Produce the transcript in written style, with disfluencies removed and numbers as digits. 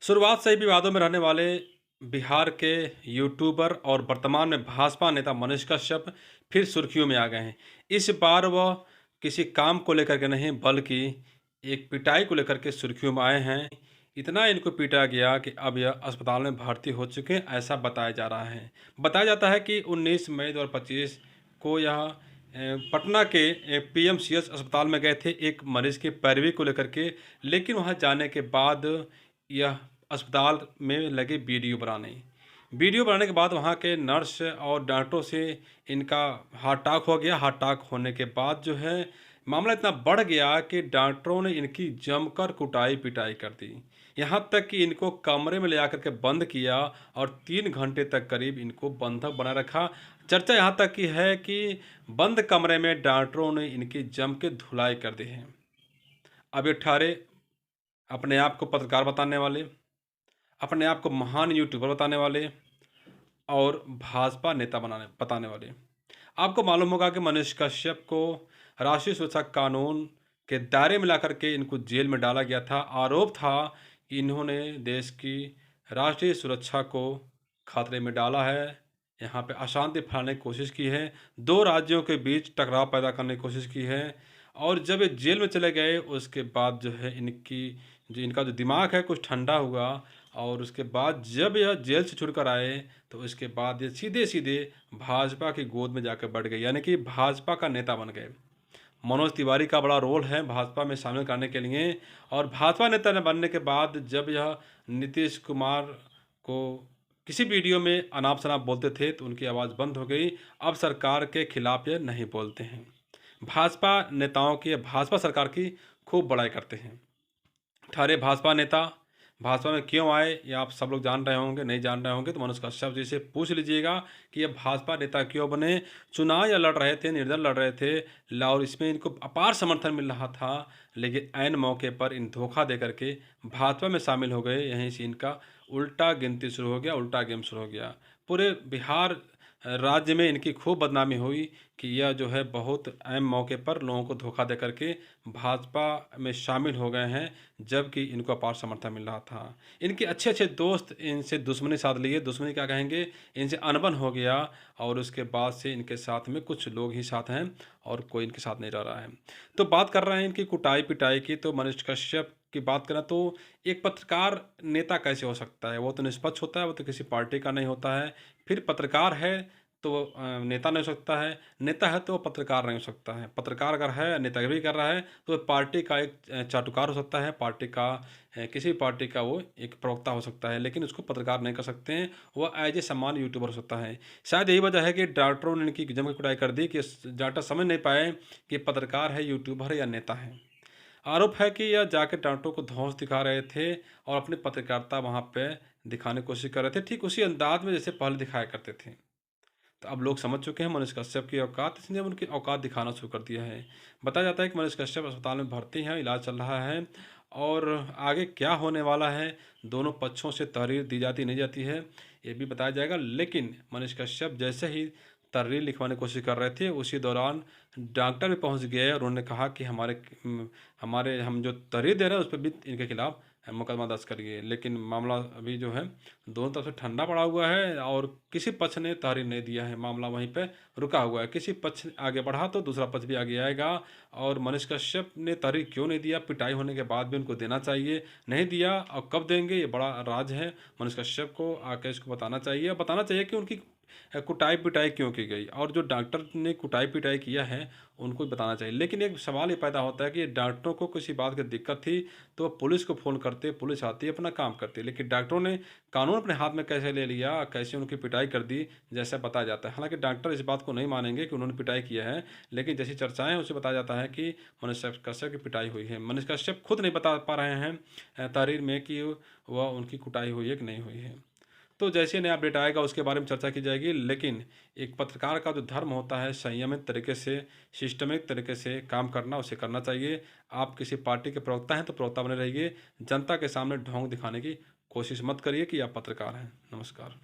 शुरुआत से ही विवादों में रहने वाले बिहार के यूट्यूबर और वर्तमान में भाजपा नेता मनीष कश्यप फिर सुर्खियों में आ गए हैं। इस बार वह किसी काम को लेकर के नहीं बल्कि एक पिटाई को लेकर के सुर्खियों में आए हैं। इतना इनको पीटा गया कि अब यह अस्पताल में भर्ती हो चुके हैं, ऐसा बताया जा रहा है। बताया जाता है कि 19 मई 2025 को यह पटना के पीएमसीएच अस्पताल में गए थे एक मरीज की पैरवी को लेकर के, लेकिन वहां जाने के बाद यह अस्पताल में लगे वीडियो बनाने के बाद वहाँ के नर्स और डॉक्टरों से इनका हार्ट अटैक हो गया। हार्ट अटैक होने के बाद जो है मामला इतना बढ़ गया कि डॉक्टरों ने इनकी जमकर कुटाई पिटाई कर दी। यहाँ तक कि इनको कमरे में ले आकर के बंद किया और 3 घंटे तक करीब इनको बंधक बना रखा। चर्चा यहाँ तक की है कि बंद कमरे में डॉक्टरों ने इनकी जम के धुलाई कर दी है। अब ये ठारे अपने आप को पत्रकार बताने वाले, अपने आप को महान यूट्यूबर बताने वाले और भाजपा नेता बताने वाले। आपको मालूम होगा कि मनीष कश्यप को राष्ट्रीय सुरक्षा कानून के दायरे में लाकर के इनको जेल में डाला गया था। आरोप था कि इन्होंने देश की राष्ट्रीय सुरक्षा को खतरे में डाला है, यहाँ पे अशांति फैलाने की कोशिश की है, दो राज्यों के बीच टकराव पैदा करने की कोशिश की है। और जब ये जेल में चले गए उसके बाद जो है इनका जो दिमाग है कुछ ठंडा हुआ और उसके बाद जब यह जेल से छुटकर आए तो उसके बाद ये सीधे सीधे भाजपा की गोद में जाकर बैठ गए, यानी कि भाजपा का नेता बन गए। मनोज तिवारी का बड़ा रोल है भाजपा में शामिल करने के लिए। और भाजपा नेता बनने के बाद जब यह नीतीश कुमार को किसी वीडियो में अनाप शनाप बोलते थे तो उनकी आवाज़ बंद हो गई। अब सरकार के खिलाफ ये नहीं बोलते हैं। भाजपा नेताओं की, भाजपा सरकार की खूब बड़ाई करते हैं। ठहरे भाजपा नेता भाजपा में क्यों आए ये आप सब लोग जान रहे होंगे, नहीं जान रहे होंगे तो मनीष कश्यप जी से पूछ लीजिएगा कि ये भाजपा नेता क्यों बने। चुनाव या लड़ रहे थे, निर्दल लड़ रहे थे और इसमें इनको अपार समर्थन मिल रहा था, लेकिन ऐन मौके पर इन धोखा दे करके भाजपा में शामिल हो गए। यहीं से इनका उल्टा गिनती शुरू हो गया, उल्टा गेम शुरू हो गया। पूरे बिहार राज्य में इनकी खूब बदनामी हुई कि यह जो है बहुत अहम मौके पर लोगों को धोखा दे करके भाजपा में शामिल हो गए हैं, जबकि इनको अपार समर्थन मिल रहा था। इनके अच्छे अच्छे दोस्त इनसे दुश्मनी साध लिए, दुश्मनी क्या कहेंगे, इनसे अनबन हो गया और उसके बाद से इनके साथ में कुछ लोग ही साथ हैं और कोई इनके साथ नहीं रह रहा है। तो बात कर रहे हैं इनकी कुटाई पिटाई की, तो मनीष कश्यप की बात करें तो एक पत्रकार नेता कैसे हो सकता है? वो तो निष्पक्ष होता है, वो तो किसी पार्टी का नहीं होता है। फिर पत्रकार है तो वो नेता नहीं हो सकता है, नेता है तो वो पत्रकार नहीं हो सकता है, पत्रकार अगर है नेतागिरी कर रहा है तो वो पार्टी का एक चाटुकार हो सकता है, पार्टी का किसी भी पार्टी का वो एक प्रवक्ता हो सकता है, लेकिन उसको पत्रकार नहीं कर सकते हैं। वो एज ए सम्मान यूट्यूबर हो सकता है। शायद यही वजह है कि डॉक्टरों ने इनकी जम की कुटाई कर दी कि डॉक्टर समझ नहीं पाए कि पत्रकार है, यूट्यूबर है या नेता है। आरोप है कि यह जाके डॉक्टरों को धौंस दिखा रहे थे और अपनी पत्रकारिता वहाँ पे दिखाने की कोशिश कर रहे थे, ठीक उसी अंदाज में जैसे पहले दिखाया करते थे। तो अब लोग समझ चुके हैं मनीष कश्यप की औकात, इसलिए अब उनकी औकात दिखाना शुरू कर दिया है। बताया जाता है कि मनीष कश्यप अस्पताल में भर्ती हैं, इलाज चल रहा है और आगे क्या होने वाला है, दोनों पक्षों से तहरीर दी जाती नहीं जाती है, ये भी बताया जाएगा। लेकिन मनीष कश्यप जैसे ही तहरीर लिखवाने की कोशिश कर रहे थे उसी दौरान डॉक्टर भी पहुंच गए और उन्होंने कहा कि हमारे हम जो तहरीर दे रहे हैं उस पर भी इनके खिलाफ मुकदमा दर्ज करिए। लेकिन मामला अभी जो है दोनों तरफ से ठंडा पड़ा हुआ है और किसी पक्ष ने तहरीर नहीं दिया है, मामला वहीं पे रुका हुआ है। किसी पक्ष आगे बढ़ा तो दूसरा पक्ष भी आगे आएगा। और मनीष कश्यप ने तहरीर क्यों नहीं दिया, पिटाई होने के बाद भी उनको देना चाहिए, नहीं दिया और कब देंगे ये बड़ा राज है। मनीष कश्यप को आके इसको बताना चाहिए कि उनकी कुटाई पिटाई क्यों की गई और जो डॉक्टर ने कुटाई पिटाई किया है उनको भी बताना चाहिए। लेकिन एक सवाल ये पैदा होता है कि डॉक्टरों को किसी बात की दिक्कत थी तो वो पुलिस को फ़ोन करते, पुलिस आती है, अपना काम करती है, लेकिन डॉक्टरों ने कानून अपने हाथ में कैसे ले लिया, कैसे उनकी पिटाई कर दी, जैसा बताया जाता है। हालांकि डॉक्टर इस बात को नहीं मानेंगे कि उन्होंने पिटाई किया है, लेकिन जैसी चर्चाएं हैं उससे बताया जाता है कि मनीष कश्यप की पिटाई हुई है। मनीष कश्यप खुद नहीं बता पा रहे हैं तहरीर में कि वह उनकी कुटाई हुई है कि नहीं हुई है। तो जैसे नया अपडेट आएगा उसके बारे में चर्चा की जाएगी। लेकिन एक पत्रकार का जो धर्म होता है संयमित तरीके से, सिस्टमिक तरीके से काम करना, उसे करना चाहिए। आप किसी पार्टी के प्रवक्ता हैं तो प्रवक्ता बने रहिए, जनता के सामने ढोंग दिखाने की कोशिश मत करिए कि आप पत्रकार हैं। नमस्कार।